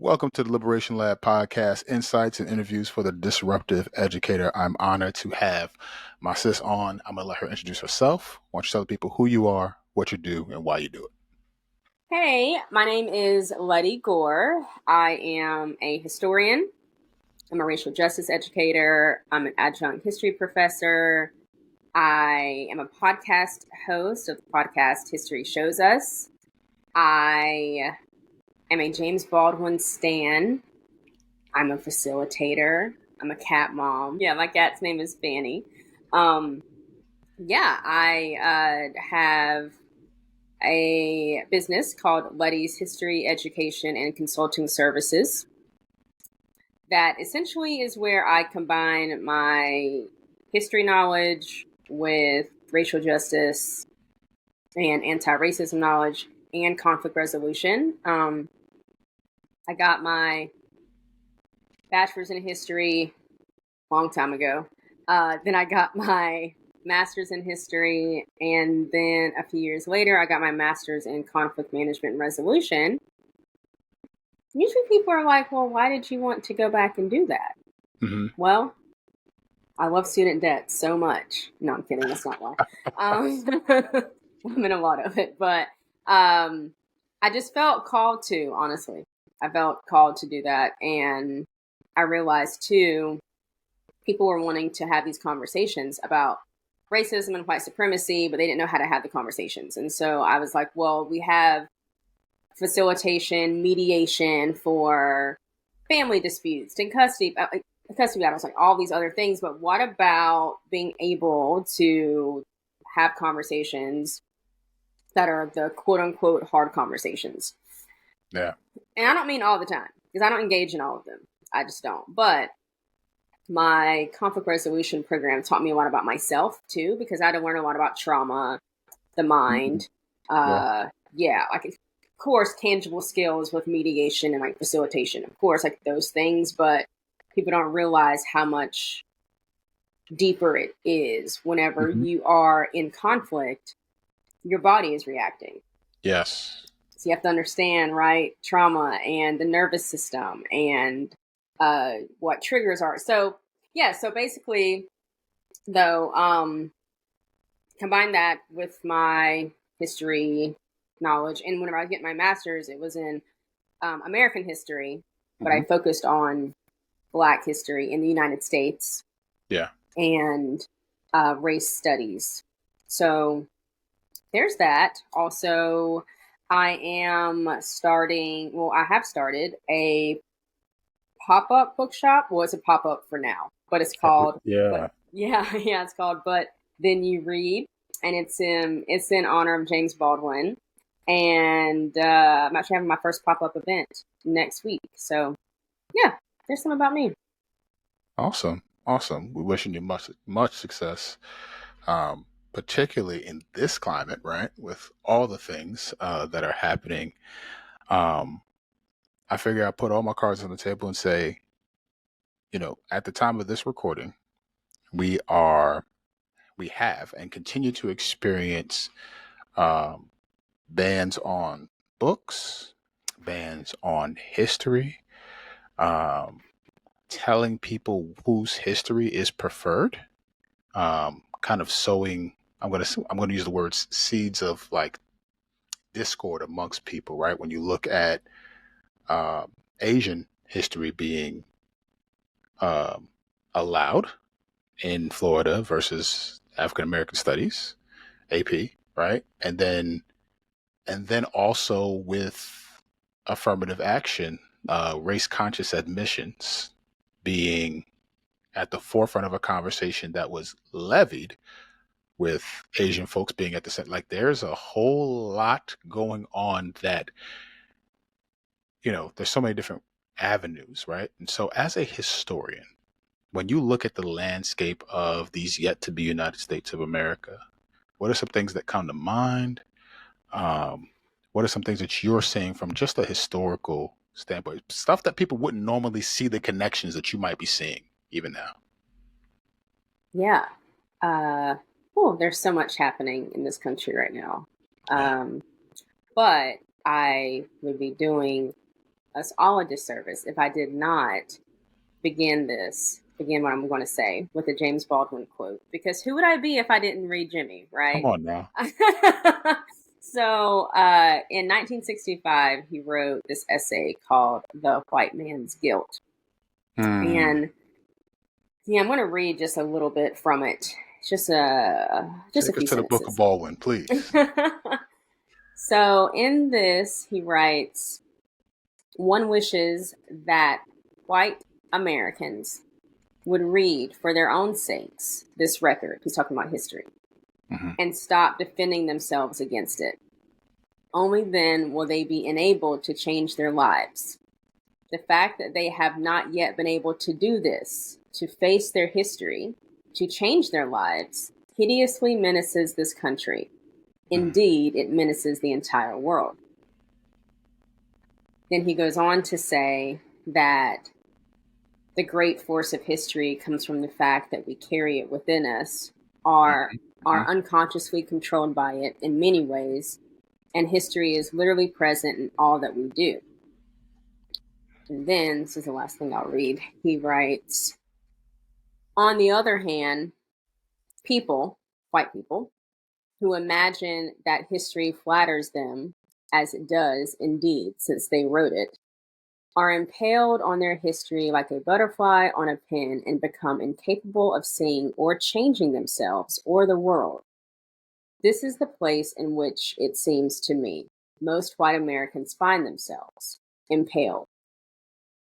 Welcome to the Liberation Lab podcast, insights and interviews for the disruptive educator. I'm honored to have my sis on. I'm going to let her introduce herself. Why don't you tell the people who you are, what you do, and why you do it? Hey, my name is Lettie Gore. I am a historian. I'm a racial justice educator. I'm an adjunct history professor. I am a podcast host of the podcast History Shows Us. I am a James Baldwin stan. I'm a facilitator. I'm a cat mom. Yeah, my cat's name is Fanny. I have a business called Lettie's History, Education, and Consulting Services. That essentially is where I combine my history knowledge with racial justice and anti-racism knowledge and conflict resolution. I got my bachelor's in history a long time ago. Then I got my master's in history, and then a few years later, I got my master's in conflict management and resolution. Usually people are like, well, why did you want to go back and do that? Mm-hmm. Well, I love student debt so much. No, I'm kidding. That's not why. I'm in a lot of it, but I just felt called to, honestly. I felt called to do that. And I realized, too, people were wanting to have these conversations about racism and white supremacy, but they didn't know how to have the conversations. And so I was like, well, we have facilitation, mediation for family disputes, and custody battles, like all these other things. But what about being able to have conversations that are the quote unquote hard conversations? Yeah. And I don't mean all the time, because I don't engage in all of them. I just don't. But my conflict resolution program taught me a lot about myself too, because I had to learn a lot about trauma, the mind. Of course, tangible skills with mediation and like facilitation, of course, like those things, but people don't realize how much deeper it is. Whenever you are in conflict, your body is reacting. Yes. So you have to understand, right, trauma and the nervous system and what triggers are. So basically, though, combine that with my history knowledge. And whenever I was getting my master's, it was in American history, but I focused on Black history in the United States. Yeah. And race studies. So there's that. Also, I have started a pop-up bookshop. Well, it's a pop-up for now, but it's called it's called But Then You Read, and it's in honor of James Baldwin. And I'm actually having my first pop-up event next week. So yeah, there's some about me. Awesome. We're wishing you much success, particularly in this climate, right? With all the things that are happening. I figure I put all my cards on the table and say, at the time of this recording, we have and continue to experience bans on books, bans on history, telling people whose history is preferred, kind of sowing. I'm gonna use the words seeds of like discord amongst people, right? When you look at Asian history being allowed in Florida versus African American Studies, AP, right? And then also with affirmative action, race conscious admissions being at the forefront of a conversation that was levied with Asian folks being at the center. Like there's a whole lot going on that, there's so many different avenues, right? And so as a historian, when you look at the landscape of these yet to be United States of America, what are some things that come to mind? What are some things that you're seeing from just a historical standpoint? Stuff that people wouldn't normally see, the connections that you might be seeing even now. Yeah. There's so much happening in this country right now. But I would be doing us all a disservice if I did not begin what I'm going to say with a James Baldwin quote, because who would I be if I didn't read Jimmy, Come right? on now. So in 1965, he wrote this essay called The White Man's Guilt. Hmm. And yeah, I'm going to read just a little bit from it. Just a Take us few to the Book of sentences. Baldwin, please. So in this, he writes, one wishes that white Americans would read for their own sakes this record, he's talking about history, Hmm. and stop defending themselves against it. Only then will they be enabled to change their lives. The fact that they have not yet been able to do this, to face their history, to change their lives, hideously menaces this country. Indeed, it menaces the entire world. Then he goes on to say that the great force of history comes from the fact that we carry it within us, are Hmm. unconsciously controlled by it in many ways, and history is literally present in all that we do. And then, this is the last thing I'll read, he writes, on the other hand, people, white people, who imagine that history flatters them, as it does indeed, since they wrote it, are impaled on their history like a butterfly on a pin and become incapable of seeing or changing themselves or the world. This is the place in which, it seems to me, most white Americans find themselves, impaled.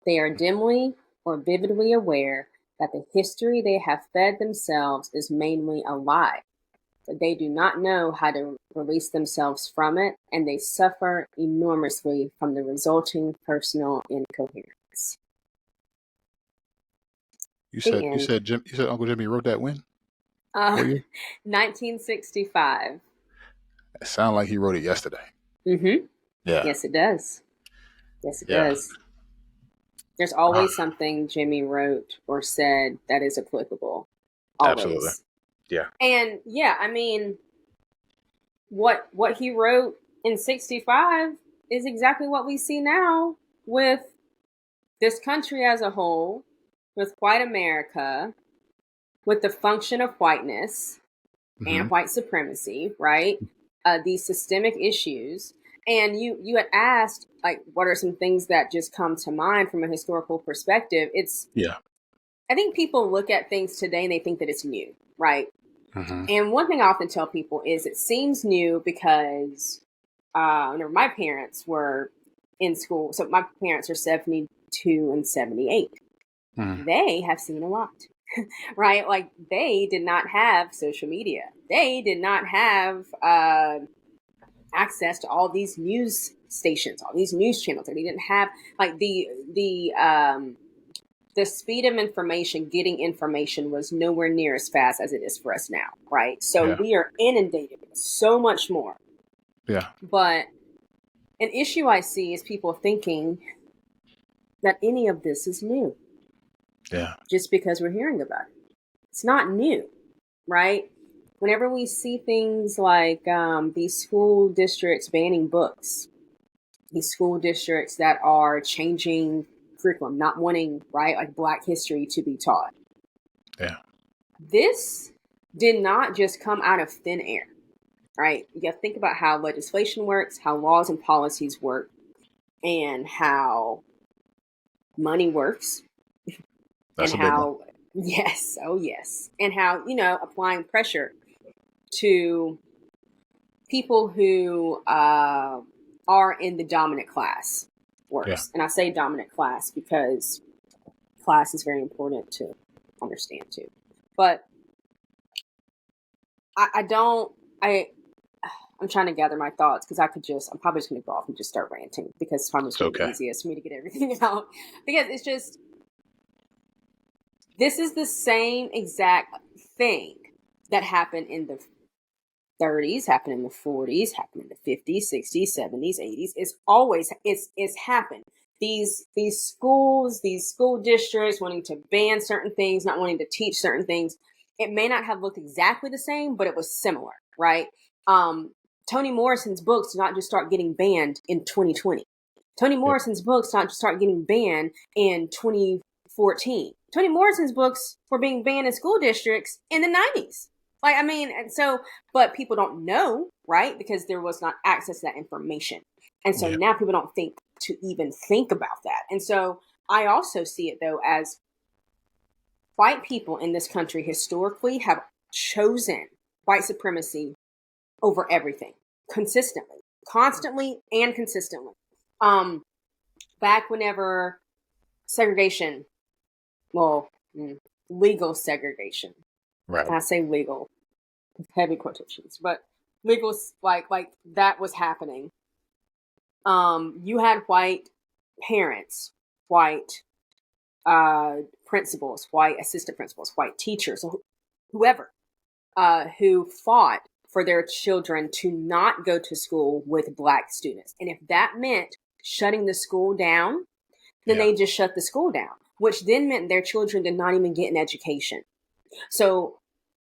They are dimly or vividly aware that the history they have fed themselves is mainly a lie, but they do not know how to release themselves from it, and they suffer enormously from the resulting personal incoherence. You The said you end. said Jim. You said Uncle Jimmy wrote that when? Uh, What year? 1965. It sounded like he wrote it yesterday. Mm-hmm. Yeah. Yes, it does. Yes, it Yeah. does. There's always something Jimmy wrote or said that is applicable. Absolutely. Always. Yeah. And yeah, I mean, what he wrote in 65 is exactly what we see now with this country as a whole, with white America, with the function of whiteness Hmm. and white supremacy, right? These systemic issues. And you had asked, like, what are some things that just come to mind from a historical perspective? Yeah. I think people look at things today and they think that it's new, right? Hmm. And one thing I often tell people is it seems new because whenever my parents were in school, so my parents are 72 and 78, Hmm. they have seen a lot, right? Like they did not have social media. They did not have access to all these news stations, all these news channels. They didn't have like the speed of information, getting information was nowhere near as fast as it is for us now, right? So Yeah. we are inundated with so much more. Yeah. But an issue I see is people thinking that any of this is new Yeah. just because we're hearing about it. It's not new, right? Whenever we see things like these school districts banning books, these school districts that are changing curriculum, not wanting, right, like Black history to be taught. Yeah. This did not just come out of thin air, right? You got to think about how legislation works, how laws and policies work, and how money works, and That's a big one. how, yes, oh yes, and how, applying pressure to people who are in the dominant class Yeah. works. And I say dominant class because class is very important to understand too. But I don't, I'm trying to gather my thoughts because I'm probably just going to go off and just start ranting because it's probably It's just going to be okay. easiest for me to get everything out. Because it's just, this is the same exact thing that happened in the 30s, happened in the 40s, happened in the 50s, 60s, 70s, 80s. It's happened. These schools, these school districts wanting to ban certain things, not wanting to teach certain things. It may not have looked exactly the same, but it was similar, right? Toni Morrison's books did not just start getting banned in 2020. Toni Yeah. Morrison's books start getting banned in 2014. Toni Morrison's books were being banned in school districts in the 90s. Like, I mean, and so, but people don't know, right? Because there was not access to that information. And so Yeah. now people don't think to even think about that. And so I also see it, though, as white people in this country historically have chosen white supremacy over everything consistently, constantly and consistently. Um, Back whenever segregation, well, legal segregation. Right. I say legal, heavy quotations, but legal, like that was happening. You had white parents, white principals, white assistant principals, white teachers, whoever, who fought for their children to not go to school with black students. And if that meant shutting the school down, then Yeah. they just shut the school down, which then meant their children did not even get an education. So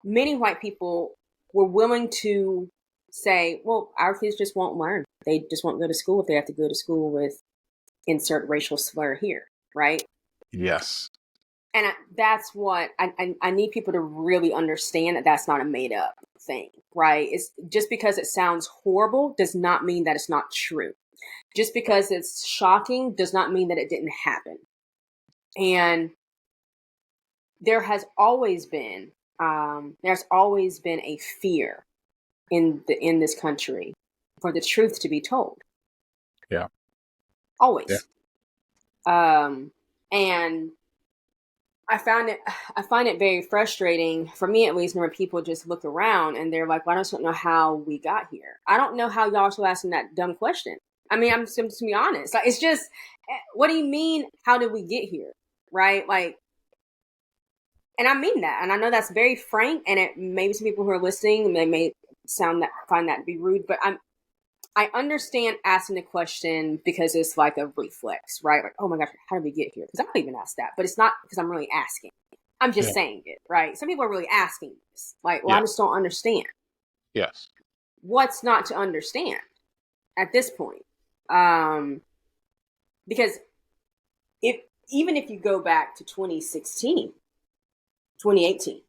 many white people were willing to say, well, our kids just won't learn. They just won't go to school if they have to go to school with insert racial slur here, right? Yes. And that's what I need people to really understand, that that's not a made up thing, right? It's just because it sounds horrible does not mean that it's not true. Just because it's shocking does not mean that it didn't happen. And there has always been a fear in this country for the truth to be told. Yeah. Yeah. Always. And I find it very frustrating, for me at least, when people just look around and they're like, well, I just don't know how we got here. I don't know how y'all still asking that dumb question. I mean, I'm just to be honest. Like, it's just, what do you mean, how did we get here? Right? Like, and I mean that. And I know that's very frank, and it maybe some people who are listening, they may find that to be rude, but I understand asking the question because it's like a reflex, right? Like, oh my gosh, how did we get here? Because I don't even ask that, but it's not because I'm really asking. I'm just Yeah. saying it, right? Some people are really asking this. Like, well, I Yeah. just don't understand. Yes. What's not to understand at this point? Um, because if even if you go back to 2016, 2018,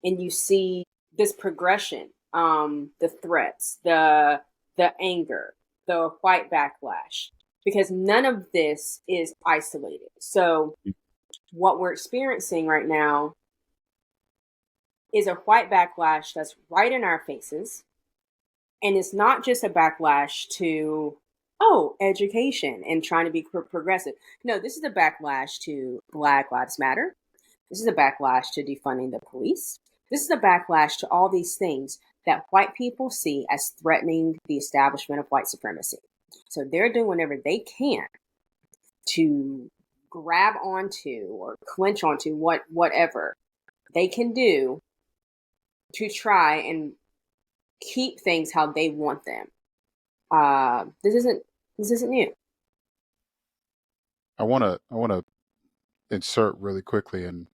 and you see this progression, the threats, the anger, the white backlash, because none of this is isolated. So what we're experiencing right now is a white backlash that's right in our faces. And it's not just a backlash to, oh, education and trying to be progressive. No, this is a backlash to Black Lives Matter. This is a backlash to defunding the police. This is a backlash to all these things that white people see as threatening the establishment of white supremacy. So they're doing whatever they can to grab onto or clinch onto whatever they can do to try and keep things how they want them. This isn't new. I wanna insert really quickly, and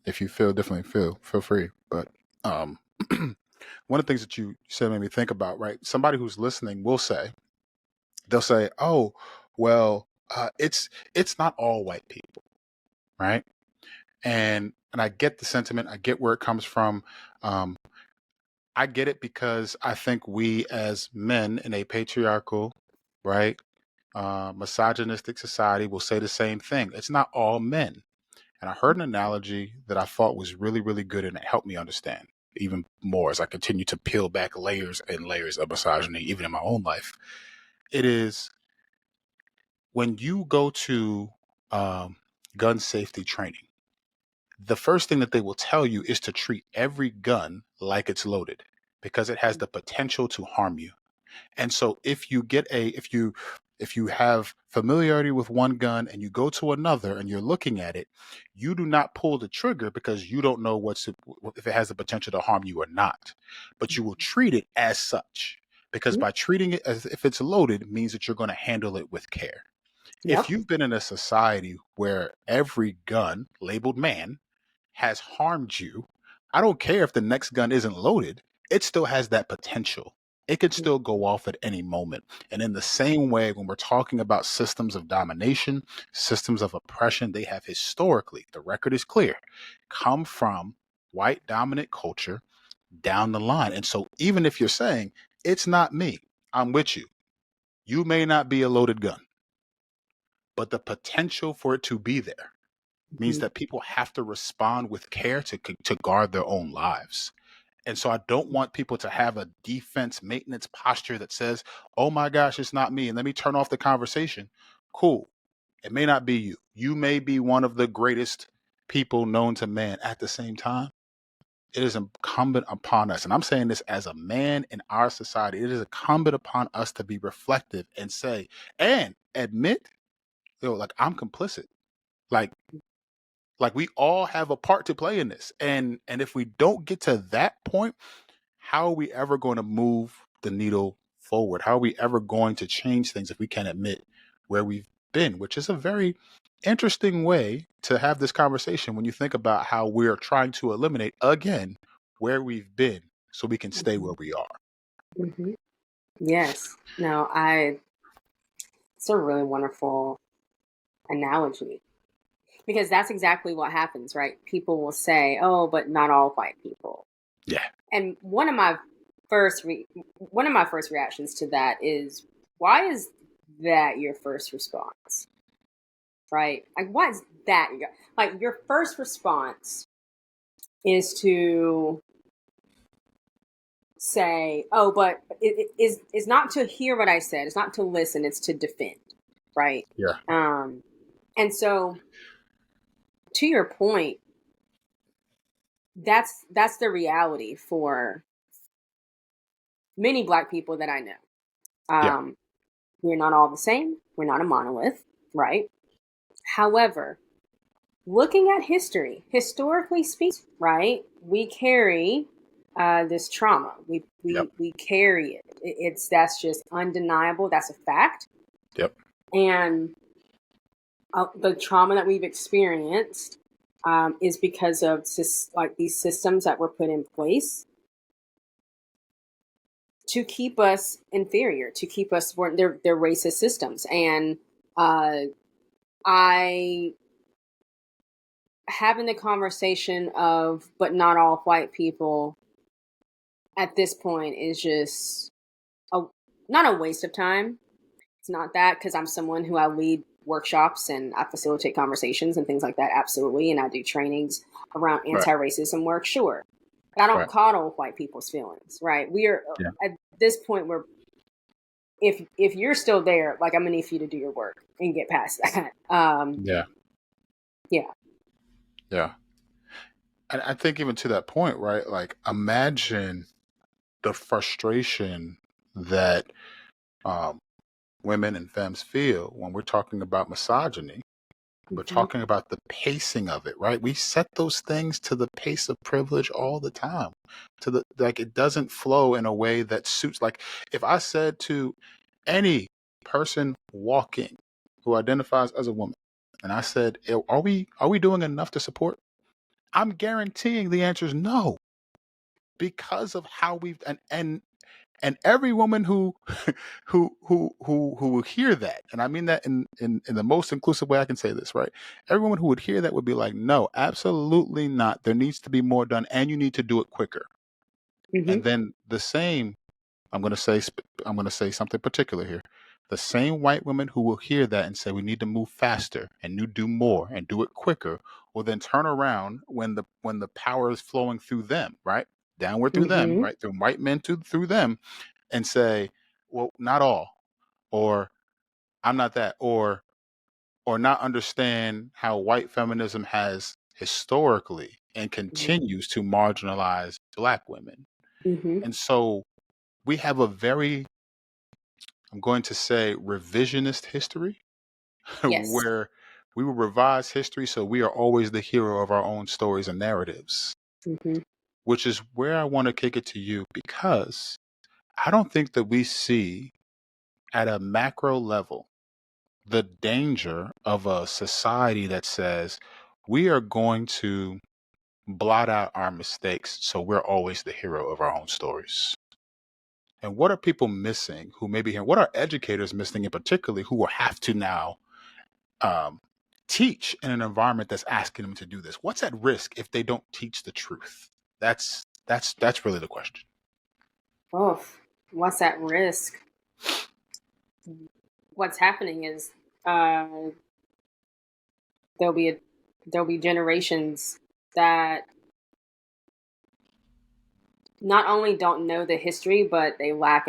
if you feel differently, feel free. But um, one of the things that you said made me think about, right? Somebody who's listening will say, they'll say, "Oh, well, it's not all white people, right?" And I get the sentiment. I get where it comes from. Um, I get it because I think we as men in a patriarchal, right, misogynistic society will say the same thing. It's not all men. And I heard an analogy that I thought was really, really good, and it helped me understand even more as I continue to peel back layers and layers of misogyny, even in my own life. It is when you go to um, gun safety training, the first thing that they will tell you is to treat every gun like it's loaded because it has the potential to harm you. And so if you have familiarity with one gun and you go to another and you're looking at it, you do not pull the trigger because you don't know if it has the potential to harm you or not. But you will treat it as such because by treating it as if it's loaded means that you're going to handle it with care. If Yep. you've been in a society where every gun labeled man has harmed you, I don't care if the next gun isn't loaded, it still has that potential. It could still go off at any moment. And in the same way, when we're talking about systems of domination, systems of oppression, they have historically, the record is clear, come from white dominant culture down the line. And so even if you're saying, it's not me, I'm with you, you may not be a loaded gun, but the potential for it to be there means Mhm. that people have to respond with care to guard their own lives. And so I don't want people to have a defense maintenance posture that says, oh my gosh, it's not me, and let me turn off the conversation. Cool. It may not be you. You may be one of the greatest people known to man. At the same time, it is incumbent upon us, and I'm saying this as a man in our society, it is incumbent upon us to be reflective and say, and admit, like, I'm complicit. Like, we all have a part to play in this. And if we don't get to that point, how are we ever going to move the needle forward? How are we ever going to change things if we can't admit where we've been? Which is a very interesting way to have this conversation when you think about how we're trying to eliminate again where we've been so we can stay where we are. Mhm. Yes. No, it's a really wonderful analogy because that's exactly what happens, right? People will say, "Oh, but not all white people." Yeah. And one of my first reactions to that is, why is that your first response? Right? Like, why is that like your first response is to say, "Oh, but it is not to hear what I said. It's not to listen. It's to defend." Right? Yeah. And so, to your point, that's the reality for many Black people that I know. Yeah. We're not all the same. We're not a monolith, right? However, looking at history, historically speaking, right, we carry this trauma. Yep. We carry it. It's that's just undeniable. That's a fact. Yep. And the trauma that we've experienced is because of like these systems that were put in place to keep us inferior, to keep us they're racist systems. And I having the conversation of but not all white people at this point is just a not a waste of time. It's not that, because I'm someone who I lead workshops and I facilitate conversations and things like that, absolutely, and I do trainings around Right. anti-racism work, sure. But I don't Right. coddle white people's feelings, right? We are Yeah. at this point where if you're still there, like, I'm gonna need for you to do your work and get past that. Yeah. Yeah. Yeah. And I think even to that point, right? Like, imagine the frustration that um, women and femmes feel when we're talking about misogyny. We're Mm-hmm. talking about the pacing of it, right? We set those things to the pace of privilege all the time. To the like, it doesn't flow in a way that suits. Like, if I said to any person walking who identifies as a woman, and I said, are we doing enough to support?" I'm guaranteeing the answer is no, because of how we've and every woman who who will hear that, and I mean that in the most inclusive way I can say this, right? Every woman who would hear that would be like, no, absolutely not. There needs to be more done, and you need to do it quicker. Mm-hmm. And then the same, I'm going to say I'm going to say something particular here. The same white women who will hear that and say we need to move faster and you do more and do it quicker will then turn around when the power is flowing through them, right? Downward through them, Mm-hmm. right? Through white men to through them, and say, well, not all, or I'm not that, or not understand how white feminism has historically and continues to marginalize Black women. Mm-hmm. And so we have a very, I'm going to say, revisionist history Yes. where we will revise history so we are always the hero of our own stories and narratives, Mm-hmm. which is where I want to kick it to you, because I don't think that we see at a macro level the danger of a society that says we are going to blot out our mistakes so we're always the hero of our own stories. And what are people missing who may be here? What are educators missing in particularly who will have to now um, teach in an environment that's asking them to do this? What's at risk if they don't teach the truth? That's really the question. Oh, what's at risk? What's happening is uh, there'll be there'll be generations that not only don't know the history, but they lack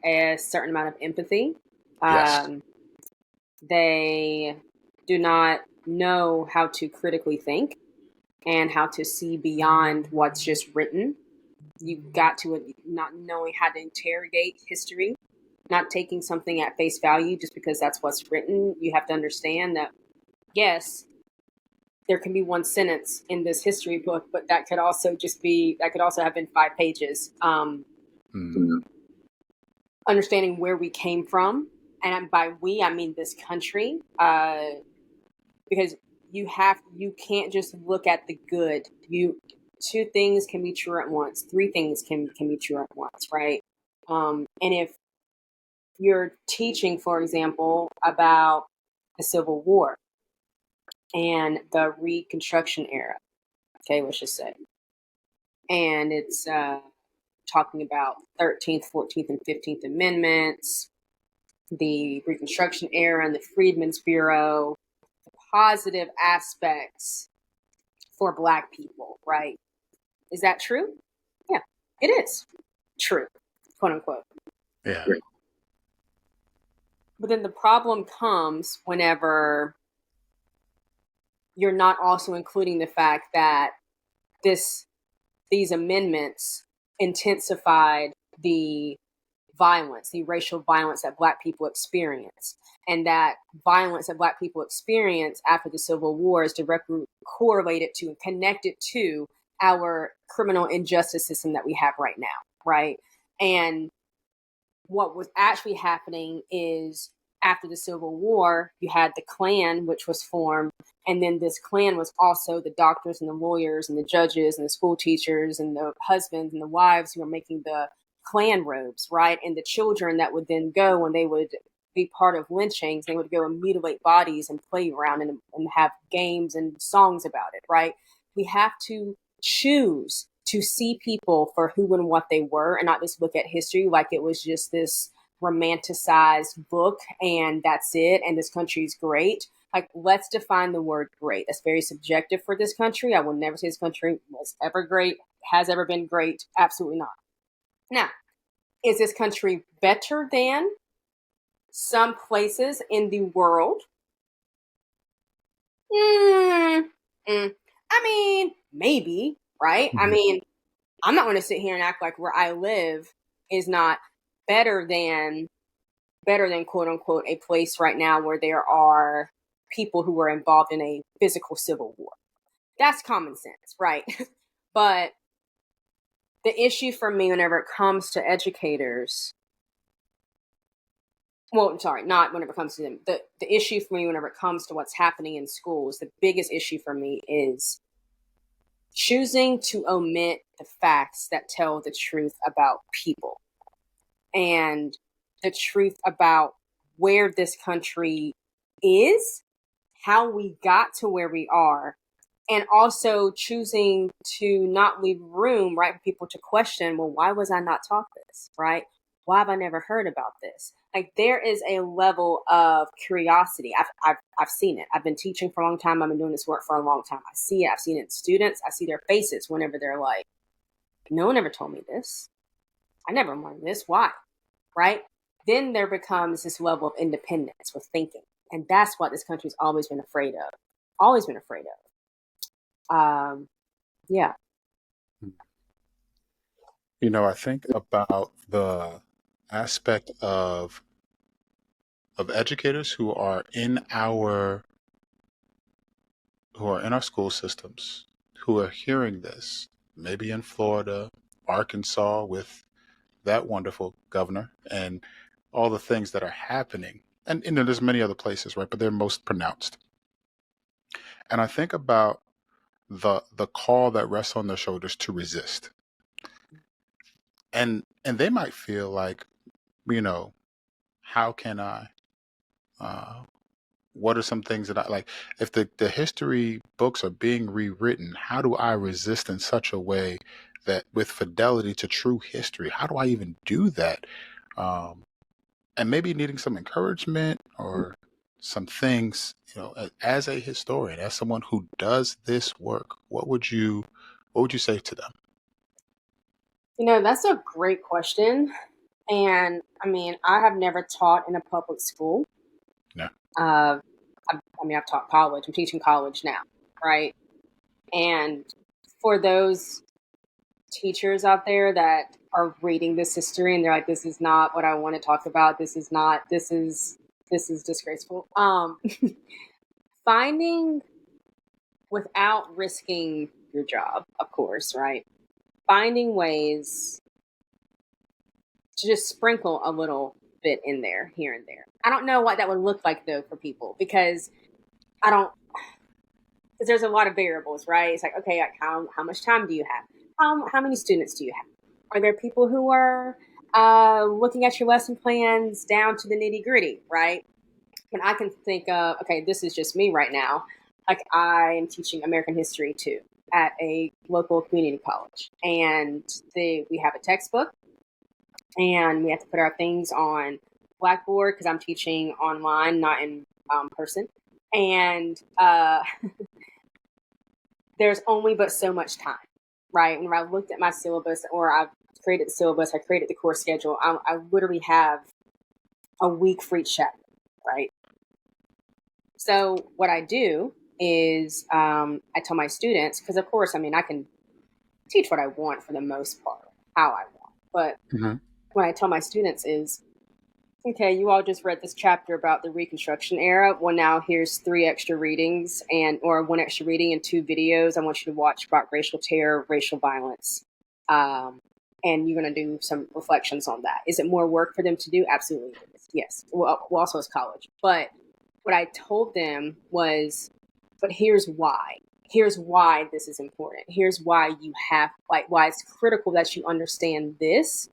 a certain amount of empathy. Yes. Um, they do not know how to critically think and how to see beyond what's just written. You've got to not knowing how to interrogate history, not taking something at face value just because that's what's written. You have to understand that, yes, there can be one sentence in this history book, but that could also have been 5 pages. Mm. Understanding where we came from, and by we, I mean this country, because you can't just look at the good. Two things can be true at once. Three things can be true at once, right? And if you're teaching, for example, about the Civil War and the Reconstruction era, okay, let's just say, and it's talking about 13th, 14th, and 15th Amendments, the Reconstruction era and the Freedmen's Bureau, the positive aspects for Black people, right? Is that true? Yeah, it is true, quote unquote. Yeah. But then the problem comes whenever you're not also including the fact that these amendments intensified the violence, the racial violence that Black people experience. And that violence that Black people experience after the Civil War is directly correlated to and connected to our criminal injustice system that we have right now, right? And what was actually happening is after the Civil War, you had the Klan, which was formed. And then this Klan was also the doctors and the lawyers and the judges and the school teachers and the husbands and the wives who were making the Klan robes, right? And the children that would then go when they would be part of lynchings, they would go and mutilate bodies and play around and have games and songs about it, right? We have to choose to see people for who and what they were and not just look at history like it was just this romanticized book and that's it and this country's great. Like, let's define the word great. That's very subjective for this country. I will never say this country was ever great, has ever been great. Absolutely not. Now, is this country better than some places in the world? I mean, maybe, right? I Mhm. mean, I'm not going to sit here and act like where I live is not better than quote unquote a place right now where there are people who are involved in a physical civil war. That's common sense, right? But the issue for me whenever it comes to educators, well, I'm sorry, not whenever it comes to them. The issue for me whenever it comes to what's happening in schools, the biggest issue for me is choosing to omit the facts that tell the truth about people and the truth about where this country is, how we got to where we are, and also choosing to not leave room, right, for people to question, well, why was I not taught this, right? Why have I never heard about this? Like, there is a level of curiosity. I've seen it. I've been teaching for a long time. I've been doing this work for a long time. I see it. I've seen it in students. I see their faces whenever they're like, no one ever told me this. I never learned this. Why? Right? Then there becomes this level of independence with thinking. And that's what this country's always been afraid of. Always been afraid of. Yeah. I think about the aspect of educators who are in our school systems who are hearing this, maybe in Florida, Arkansas with that wonderful governor and all the things that are happening. And there's many other places, right? But they're most pronounced. And I think about the call that rests on their shoulders to resist. and they might feel like, you know, how can I, uh, what are some things that I like? If the history books are being rewritten, how do I resist in such a way that with fidelity to true history? How do I even do that? Um, and maybe needing some encouragement or some things, as a historian, as someone who does this work, what would you say to them? That's a great question. And I mean, I have never taught in a public school. No. Uh, I've taught college. I'm teaching college now, right? And for those teachers out there that are reading this history and they're like, "This is not what I want to talk about. This is not. This is disgraceful." Finding without risking your job, of course, right? Finding ways to just sprinkle a little bit in there, here and there. I don't know what that would look like though for people because I don't. Because there's a lot of variables, right? It's like, okay, like how much time do you have? How many students do you have? Are there people who are looking at your lesson plans down to the nitty gritty, right? And I can think of, okay, this is just me right now. Like I am teaching American history too at a local community college, and we have a textbook, and we have to put our things on Blackboard because I'm teaching online, not in person, and there's only but so much time, right? When I looked at my syllabus or I've created the syllabus, I created the course schedule, I literally have a week for each chapter, right? So what I do is I tell my students, because of course, I mean, I can teach what I want for the most part, how I want. But Hmm. what I tell my students is, okay, you all just read this chapter about the Reconstruction era. Well, now here's 3 extra readings or 1 extra reading and 2 videos I want you to watch about racial terror, racial violence. And you're going to do some reflections on that. Is it more work for them to do? Absolutely. Yes. Well, also it's college. But what I told them was, but here's why. Here's why this is important. Here's why why it's critical that you understand this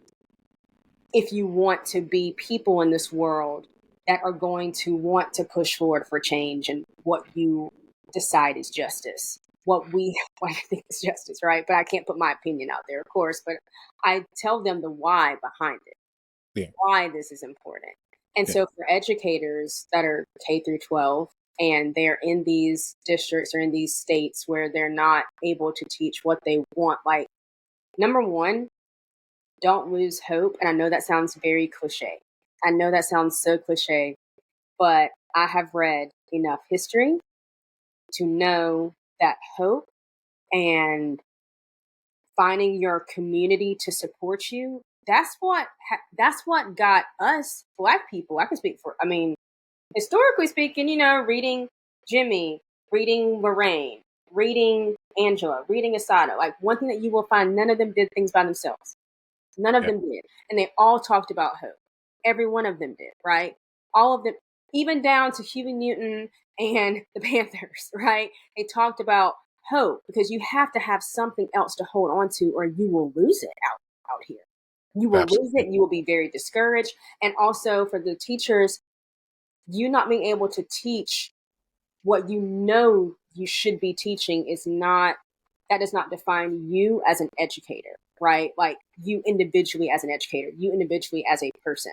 if you want to be people in this world that are going to want to push forward for change and what you decide is justice, what I think is justice, right? But I can't put my opinion out there, of course, but I tell them the why behind it, Yeah. why this is important. And Yeah. so for educators that are K through 12 and they're in these districts or in these states where they're not able to teach what they want, like, number one, don't lose hope. And I know that sounds very cliche. I know that sounds so cliche, but I have read enough history to know that hope and finding your community to support you, that's what got us Black people. I can speak for, I mean, historically speaking, reading Jimmy, reading Lorraine, reading Angela, reading Asada. Like, one thing that you will find, none of them did things by themselves. None of Yeah. them did. And they all talked about hope. Every one of them did, right? All of them, even down to Huey Newton and the Panthers, right? They talked about hope because you have to have something else to hold on to or you will lose it out here. You will lose Absolutely. it. You will be very discouraged. And also for the teachers, you not being able to teach what you know you should be teaching is not, that does not define you as an educator, right? Like you individually as an educator, you individually as a person.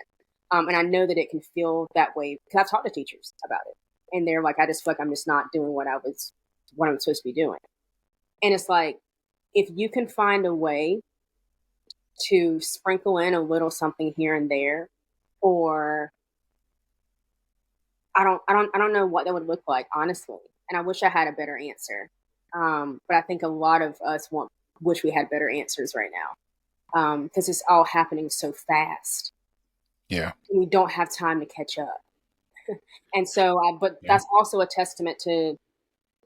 And I know that it can feel that way because I've talked to teachers about it, and they're like, I just feel like I'm just not doing what I'm supposed to be doing. And it's like, if you can find a way to sprinkle in a little something here and there, or I don't know what that would look like, honestly. And I wish I had a better answer. But I think a lot of us wish we had better answers right now because it's all happening so fast. Yeah. And we don't have time to catch up. And so, but Yeah. that's also a testament to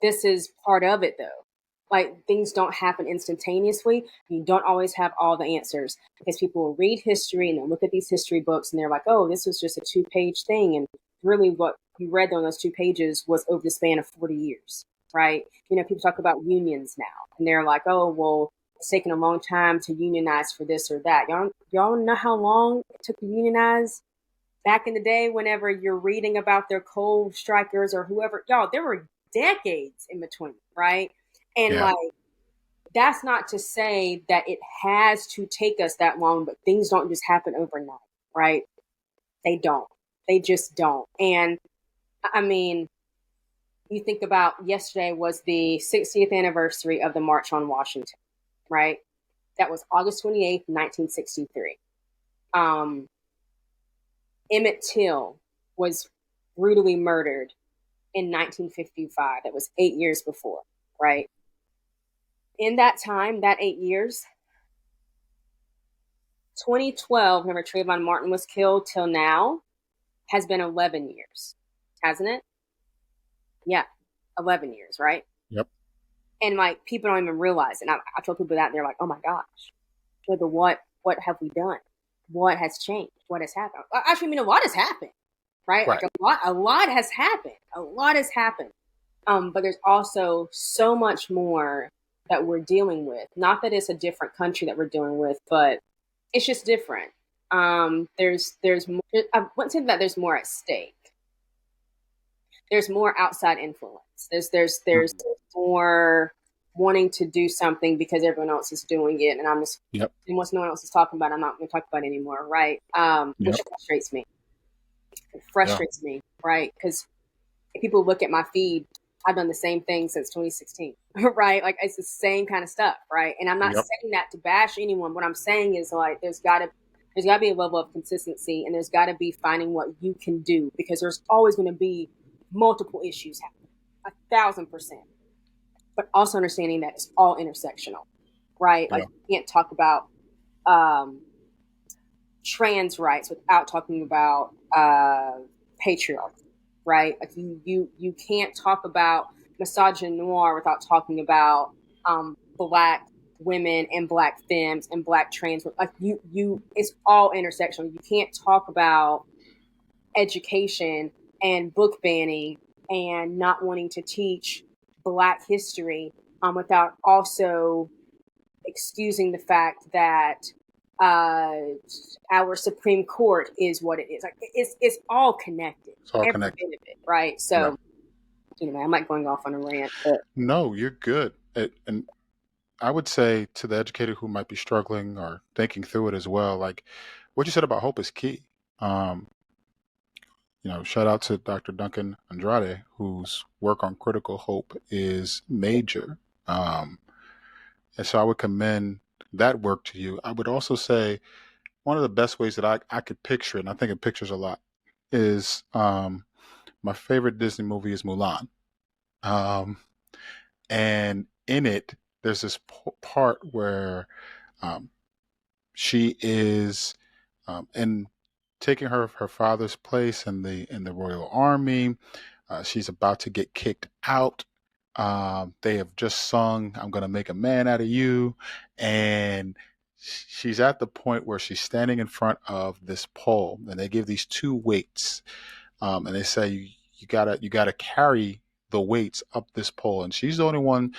this is part of it, though. Like things don't happen instantaneously. You don't always have all the answers because people will read history and they'll look at these history books and they're like, oh, this was just a 2-page thing. And really what you read on those 2 pages was over the span of 40 years, right? People talk about unions now and they're like, oh, well, it's taken a long time to unionize for this or that. Y'all know how long it took to unionize back in the day? Whenever you're reading about their coal strikers or whoever, y'all, there were decades in between, right? And Yeah. like, that's not to say that it has to take us that long, but things don't just happen overnight, right? They don't. They just don't. And I mean, you think about yesterday was the 60th anniversary of the March on Washington, right? That was August 28th, 1963. Um, Emmett Till was brutally murdered in 1955. That was 8 years before, right? In that time, that 8 years, 2012, whenever Trayvon Martin was killed, till now, has been 11 years, hasn't it? Yeah, 11 years, right? Yep. And like, people don't even realize it. And I told people that, and they're like, oh my gosh, but what have we done? What has changed? What has happened? Actually, I mean, a lot has happened, right? Like Right. a lot has happened. A lot has happened. But there's also so much more that we're dealing with. Not that it's a different country that we're dealing with, but it's just different. There's more, I wouldn't say that there's more at stake. There's more outside influence. There's Mhm. more wanting to do something because everyone else is doing it, and I'm just, Yep. and once no one else is talking about it, I'm not going to talk about it anymore, right? Which Yep. frustrates me. It Yeah. frustrates me, right? Because if people look at my feed, I've done the same thing since 2016, right? Like, it's the same kind of stuff, right? And I'm not Yep. saying that to bash anyone. What I'm saying is, like, there's got to be a level of consistency, and there's got to be finding what you can do, because there's always going to be multiple issues happening, 1,000%. But also understanding that it's all intersectional, right? Like, Yeah. you can't talk about um, trans rights without talking about patriarchy, right? Like, you can't talk about misogynoir without talking about black women and black femmes and black trans. Like, it's all intersectional. You can't talk about education and book banning and not wanting to teach black history without also excusing the fact that uh, our Supreme Court is what it is. Like, it's all connected, It's all every connected. bit of it, right? Yeah. So anyway, I'm like going off on a rant, but No, you're good. And I would say to the educator who might be struggling or thinking through it as well, like what you said about hope is key. Um, shout out to Dr. Duncan Andrade, whose work on critical hope is major. Um, and so I would commend that work to you. I would also say one of the best ways that I could picture it, and I think it pictures a lot, is my favorite Disney movie is Mulan. Um, and in it, there's this part where um, she is in taking her father's place in the royal army. She's about to get kicked out. They have just sung "I'm gonna make a man out of you," and she's at the point where she's standing in front of this pole, and they give these two weights, and they say you gotta carry the weights up this pole, and she's the only one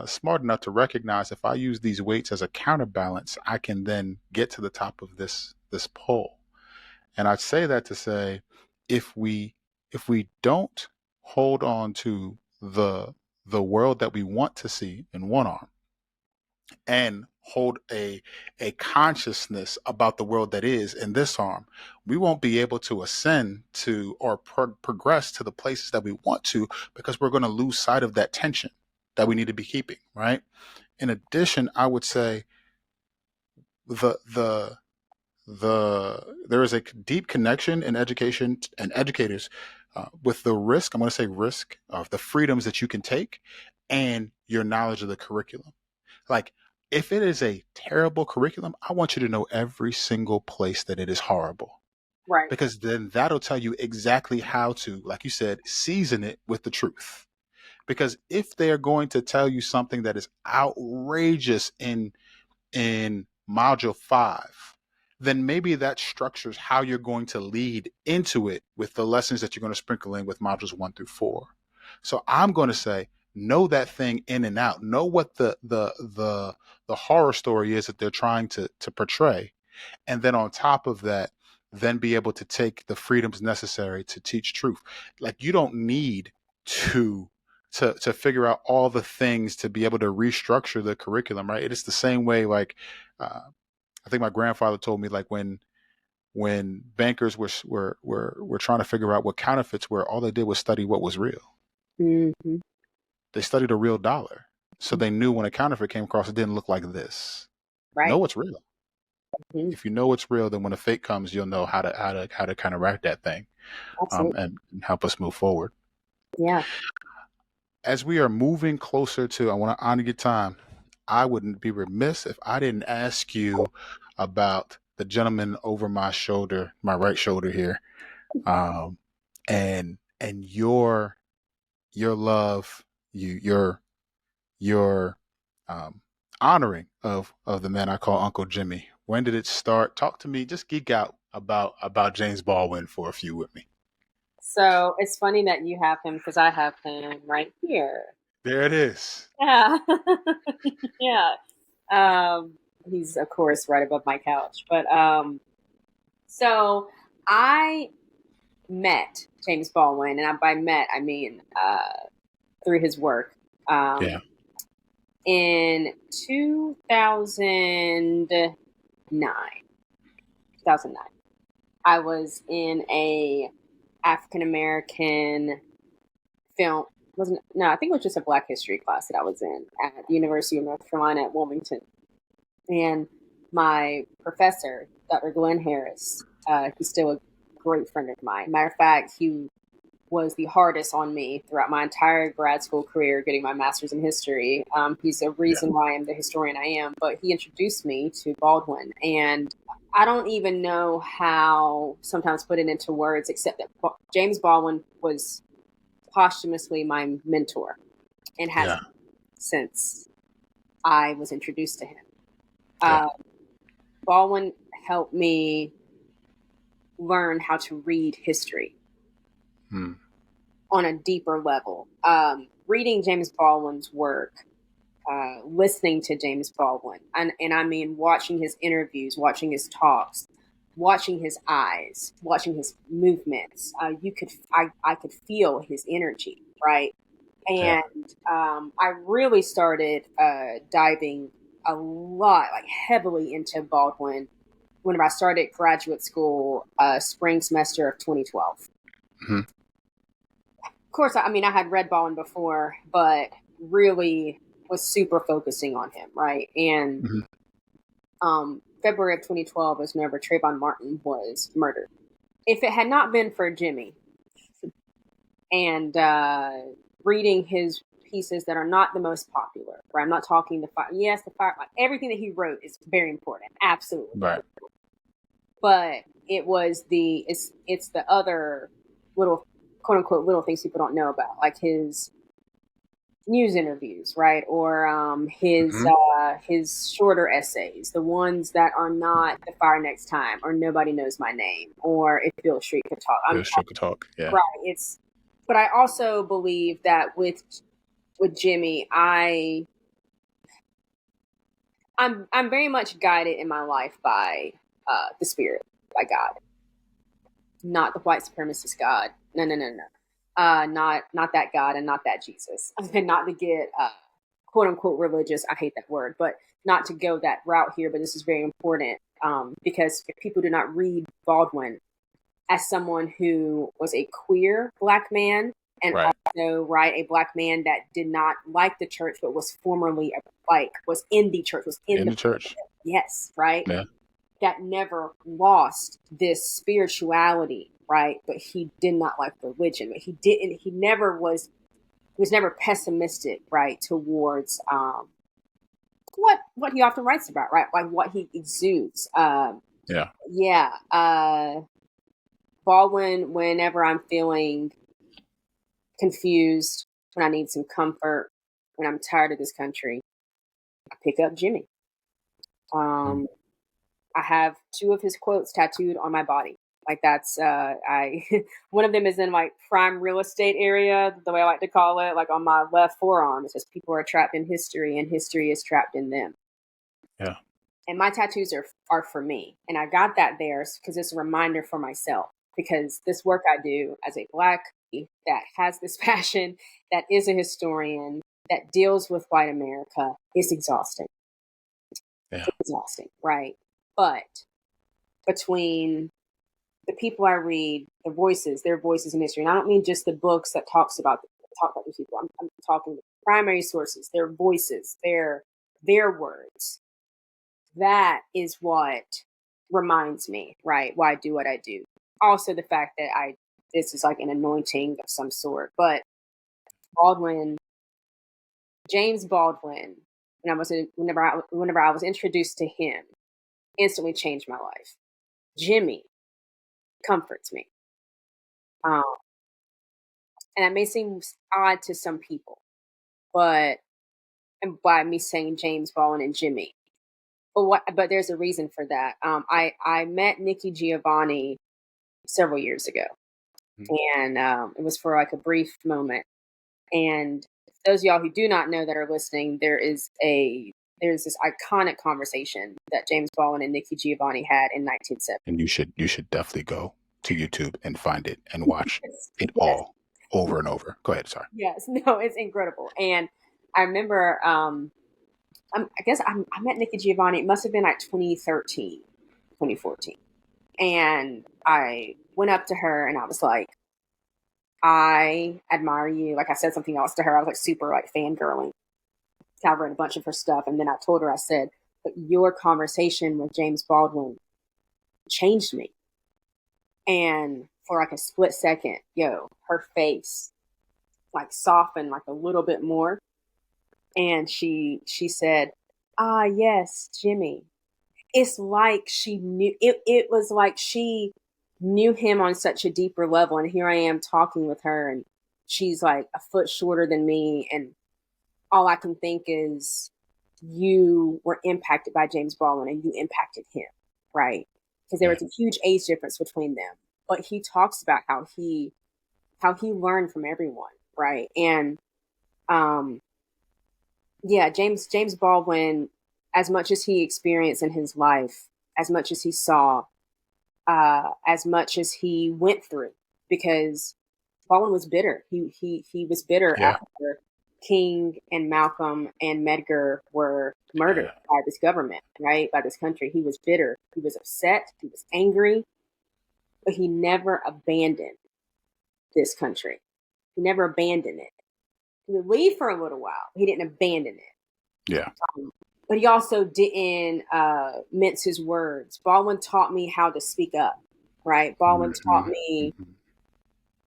smart enough to recognize if I use these weights as a counterbalance, I can then get to the top of this pole. And I'd say that to say, if we don't hold on to the world that we want to see in one arm and hold a consciousness about the world that is in this arm, we won't be able to ascend to or progress to the places that we want to, because we're going to lose sight of that tension that we need to be keeping, right? In addition, I would say the the there is a deep connection in education and educators with the risk. I'm going to say risk of the freedoms that you can take and your knowledge of the curriculum. Like, if it is a terrible curriculum, I want you to know every single place that it is horrible, right, because then that'll tell you exactly how to, like you said, season it with the truth. Because if they are going to tell you something that is outrageous in module 5, then maybe that structures how you're going to lead into it with the lessons that you're going to sprinkle in with modules 1 through 4. So I'm going to say know that thing in and out, know what the horror story is that they're trying to portray, and then on top of that, then be able to take the freedoms necessary to teach truth. Like, you don't need to to figure out all the things to be able to restructure the curriculum, right? It is the same way, like, I think my grandfather told me, like, when bankers were trying to figure out what counterfeits were, all they did was study what was real. Mm-hmm. They studied a real dollar, so they knew when a counterfeit came across, it didn't look like this. Know Right. what's real. Mm-hmm. If you know what's real, then when a fake comes, you'll know how to kind of rack that thing, Absolutely. and help us move forward. Yeah. As we are moving closer to, I want to honor your time. I wouldn't be remiss if I didn't ask you about the gentleman over my shoulder, my right shoulder here, um, and your love, your um, honoring of the man I call Uncle Jimmy. When did it start? Talk to me. Just geek out about James Baldwin for a few with me. So it's funny that you have him because I have him right here. There it is. Yeah. Yeah. Um, he's of course right above my couch. But so I met James Baldwin, and by met I mean through his work. Yeah. In 2009, 2009, I was in a African American film. Wasn't no, I think it was just a Black History class that I was in at the University of North Carolina at Wilmington, and my professor, Dr. Glenn Harris, he's still a great friend of mine. Matter of fact, he was the hardest on me throughout my entire grad school career, getting my master's in history. He's the Yeah. reason why I'm the historian I am, but he introduced me to Baldwin. And I don't even know how sometimes put it into words, except that James Baldwin was posthumously my mentor and has Yeah. since I was introduced to him. Yeah. Baldwin helped me learn how to read history Hmm. on a deeper level. Reading James Baldwin's work, listening to James Baldwin, and I mean watching his interviews, watching his talks, watching his eyes, watching his movements. I could feel his energy, right? Yeah. And I really started diving a lot, like heavily into Baldwin whenever I started graduate school, spring semester of 2012. Hmm. Of course, I mean, I had read Baldwin before, but really was super focusing on him, right? And Hmm. February of 2012 was whenever Trayvon Martin was murdered. If it had not been for Jimmy and reading his pieces that are not the most popular, right? I'm not talking the fire. Yes, the fire. Like, everything that he wrote is very important, absolutely. Right. But it was it's the other little quote unquote little things people don't know about, like his news interviews, right? Or Hmm. his shorter essays, the ones that are not the fire next time, or nobody knows my name, or if Bill Street could talk. Bill Shook talk. Yeah. Right. But I also believe that with Jimmy, I'm very much guided in my life by the Spirit, by God, not the white supremacist God. No, no, no, no. Not that God and not that Jesus. And not to get quote unquote religious. I hate that word, but not to go that route here. But this is very important because if people do not read Baldwin as someone who was a queer Black man, and Right. also right a Black man that did not like the church but was formerly like was in the church, was in In the the church. yes, right, Yeah. that never lost this spirituality, right? But he did not like religion. But he never was never pessimistic, right, towards what he often writes about, right? Like what he exudes. Yeah. Yeah. Baldwin, whenever I'm feeling confused, when I need some comfort, when I'm tired of this country, I pick up Jimmy. Mm. I have two of his quotes tattooed on my body. Like that's one of them is in like prime real estate area, the way I like to call it, like on my left forearm. It says people are trapped in history and history is trapped in them. Yeah. And my tattoos are for me. And I got that there because it's a reminder for myself. Because this work I do as a Black that has this passion, that is a historian, that deals with white America, is exhausting. Yeah. It's exhausting, right? But between the people I read, their voices in history, and I don't mean just the books that talk about these people. I'm talking primary sources, their voices, their words. That is what reminds me, right? Why I do what I do. Also, the fact that this is like an anointing of some sort. But Baldwin, James Baldwin, whenever I was introduced to him, instantly changed my life. Jimmy comforts me, and that may seem odd to some people, but and by me saying James Baldwin and Jimmy, but there's a reason for that. I met Nikki Giovanni several years ago, and it was for like a brief moment. And those of y'all who do not know that are listening, there's this iconic conversation that James Baldwin and Nikki Giovanni had in 1970. And you should definitely go to YouTube and find it and watch it Yes, all over and over. Go ahead. Sorry. yes, no, it's incredible. And I remember, I guess I met Nikki Giovanni. It must have been like 2013, 2014. And I went up to her and I was like, I admire you. Like I said something else to her. I was like super like fangirling. I read a bunch of her stuff. And then I told her, I said, but your conversation with James Baldwin changed me. And for like a split second, her face like softened like a little bit more. And she said, ah, yes, Jimmy. It's like she knew it was like she knew him on such a deeper level. And here I am talking with her, and she's like a foot shorter than me. And all I can think is, you were impacted by James Baldwin and you impacted him, right? Because there Yeah. was a huge age difference between them. But he talks about how he learned from everyone, right? And James Baldwin, as much as he experienced in his life, as much as he saw, as much as he went through, because Baldwin was bitter. He was bitter Yeah. after King and Malcolm and Medgar were murdered by this government, right? By this country. He was bitter. He was upset. He was angry, but he never abandoned this country. He never abandoned it. He would leave for a little while. He didn't abandon it. Yeah. But he also didn't mince his words. Baldwin taught me how to speak up, right? Baldwin taught me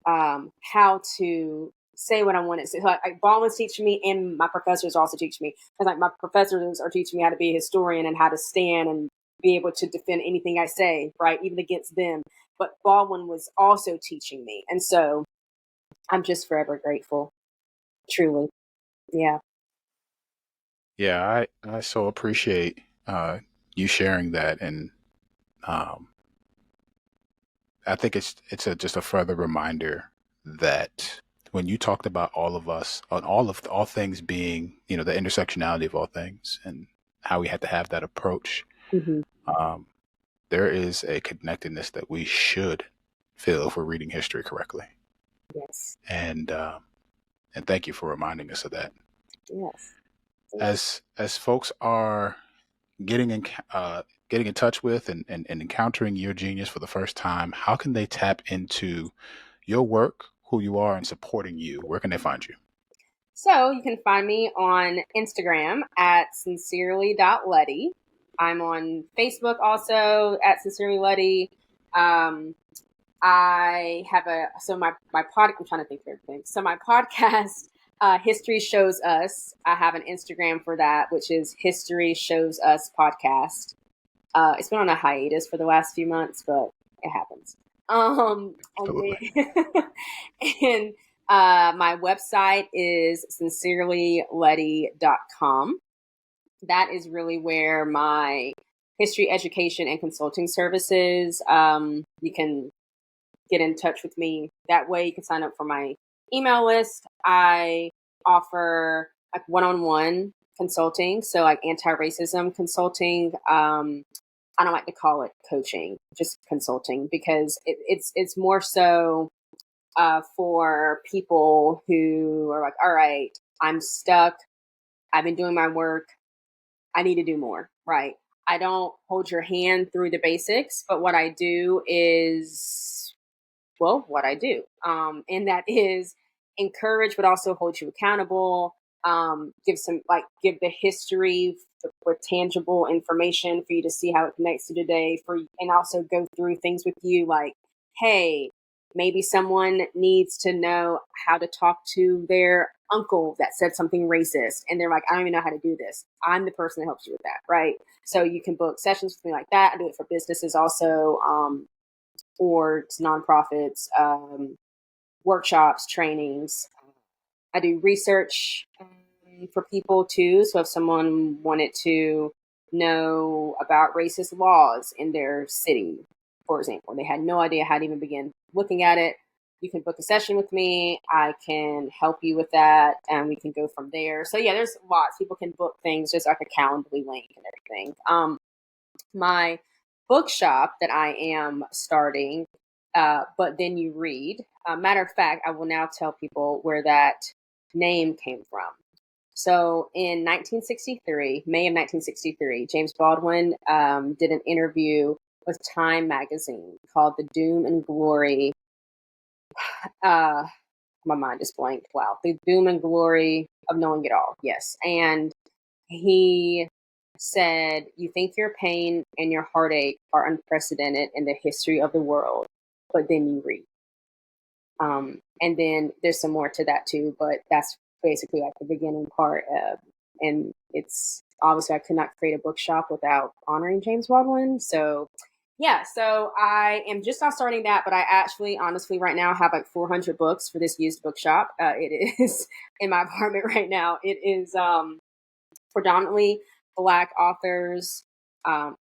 how to say what I want to say. Like Baldwin's teaching me, and my professors also teach me. Because like my professors are teaching me how to be a historian and how to stand and be able to defend anything I say, right, even against them. But Baldwin was also teaching me, and so I'm just forever grateful. Truly, yeah. Yeah. I so appreciate you sharing that, and I think it's just a further reminder that when you talked about all of us on all things being, the intersectionality of all things and how we had to have that approach, Mm-hmm. um, there is a connectedness that we should feel if we're reading history correctly. Yes. And thank you for reminding us of that. Yes. As folks are getting in touch with and encountering your genius for the first time, how can they tap into your work, who you are, and supporting you? Where can they find you? So you can find me on Instagram at sincerely.lettie. I'm on Facebook also at sincerely Lettie. I have I'm trying to think of everything. So my podcast, History Shows Us, I have an Instagram for that, which is History Shows Us Podcast. It's been on a hiatus for the last few months, but it happens. Absolutely. And my website is sincerelylettie.com. That is really where my history education and consulting services. You can get in touch with me that way. You can sign up for my email list. I offer like one-on-one consulting, so like anti-racism consulting. I don't like to call it coaching, just consulting, because it's more so for people who are like, all right, I'm stuck. I've been doing my work. I need to do more, right? I don't hold your hand through the basics, but what I do is, well, what I do. And that is encourage, but also hold you accountable. Give the history with tangible information for you to see how it connects to today. And also go through things with you like, hey, maybe someone needs to know how to talk to their uncle that said something racist, and they're like, I don't even know how to do this. I'm the person that helps you with that, right? So you can book sessions with me like that. I do it for businesses also, boards, nonprofits, workshops, trainings. I do research for people too. So if someone wanted to know about racist laws in their city, for example, they had no idea how to even begin looking at it, you can book a session with me. I can help you with that, and we can go from there. So yeah, there's lots. People can book things just like a Calendly link and everything. My bookshop that I am starting, but then you read. Matter of fact, I will now tell people where that name came from. So in 1963, May of 1963, James Baldwin did an interview with Time magazine called The Doom and Glory. My mind is blanked. Wow. The Doom and Glory of Knowing It All. Yes. And he said, you think your pain and your heartache are unprecedented in the history of the world, but then you read. And then there's some more to that too, but that's basically like the beginning part. And it's obviously I could not create a bookshop without honoring James Baldwin. So yeah, so I am just now starting that, but I actually, honestly, right now have like 400 books for this used bookshop. It is in my apartment right now. It is predominantly Black authors,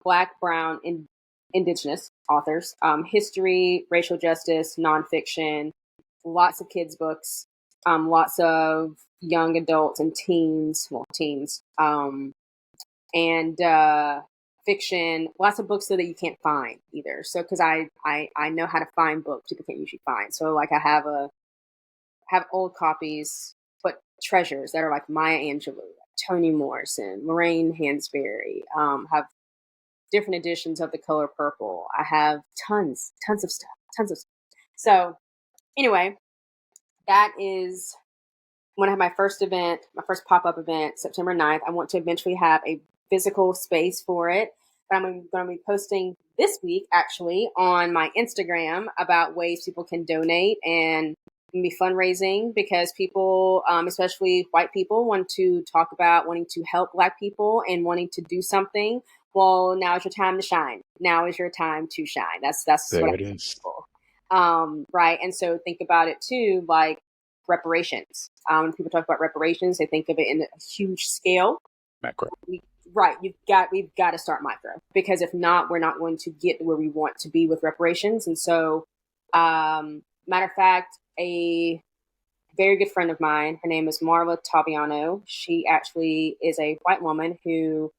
Black, Brown, and Indigenous authors, history, racial justice, nonfiction, lots of kids' books, lots of young adults and teens, and fiction, lots of books so that you can't find either. So because I know how to find books people can't usually find. So like I have old copies, but treasures that are like Maya Angelou, Toni Morrison, Lorraine Hansberry, have different editions of The Color Purple. I have tons of stuff. So anyway, that is when I have my first event, my first pop-up event, September 9th. I want to eventually have a physical space for it. But I'm going to be posting this week, actually, on my Instagram about ways people can donate and be fundraising, because people, especially white people, want to talk about wanting to help Black people and wanting to do something. Well, now is your time to shine. Now is your time to shine. That's what There I it tell is. people. Right. And so think about it too, like reparations. When people talk about reparations, they think of it in a huge scale. Macro. Right. We've got to start micro, because if not, we're not going to get where we want to be with reparations. And so, matter of fact, a very good friend of mine, her name is Marla Taviano. She actually is a white woman who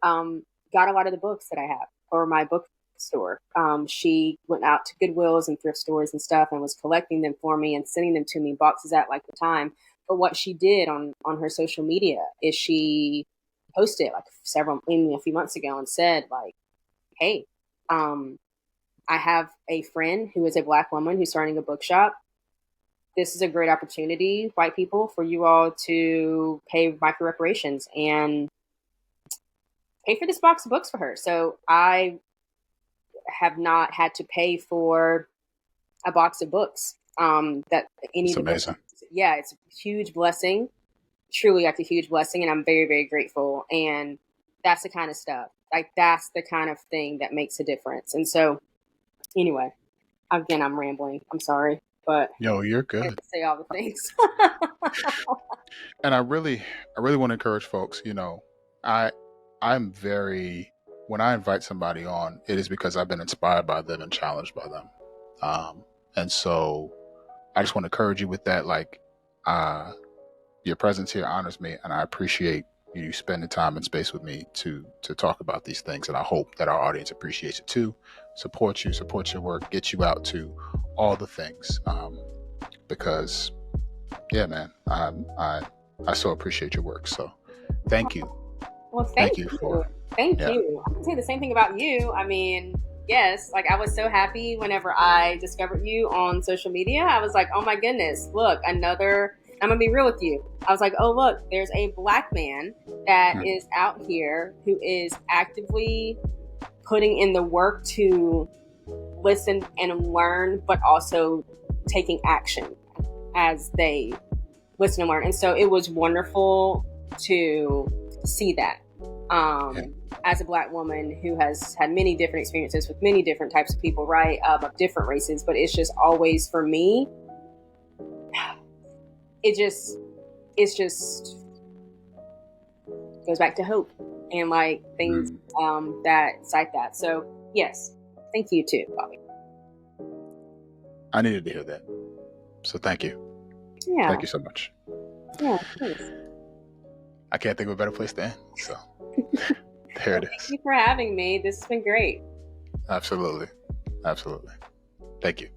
got a lot of the books that I have for my bookstore. She went out to Goodwills and thrift stores and stuff and was collecting them for me and sending them to me, boxes at like the time. But what she did on her social media is she posted like a few months ago and said like, hey, I have a friend who is a Black woman who's starting a bookshop. This is a great opportunity, white people, for you all to pay micro reparations and pay for this box of books for her. So I have not had to pay for a box of books that any It's of the books. amazing. Yeah, it's a huge blessing, truly like a huge blessing. And I'm very, very grateful. And that's the kind of stuff, like that's the kind of thing that makes a difference. And so anyway, again, I'm rambling. I'm sorry, but Yo, you're I have good. to say all the things. And I really want to encourage folks, I I'm very when I invite somebody on, it is because I've been inspired by them and challenged by them. And so I just want to encourage you with that. Like, your presence here honors me, and I appreciate you spending time and space with me to talk about these things. And I hope that our audience appreciates it too. Support you, support your work, get you out to all the things. Because, yeah, man, I so appreciate your work. So thank you. Well, thank you you. for, Thank yeah. you. I can say the same thing about you. I mean, yes, like I was so happy whenever I discovered you on social media. I was like, oh my goodness, look, I'm gonna be real with you. I was like, oh look, there's a Black man that is out here who is actively putting in the work to listen and learn, but also taking action as they listen and learn. And so it was wonderful to see that. As a Black woman who has had many different experiences with many different types of people, right, of different races, but it's just always, for me, it's just goes back to hope and like things that cite that. So yes, thank you too, Bobby. I needed to hear that. So thank you. Yeah. Thank you so much. Yeah, thanks. I can't think of a better place to end. So there it is. Thank you for having me. This has been great. Absolutely. Absolutely. Thank you.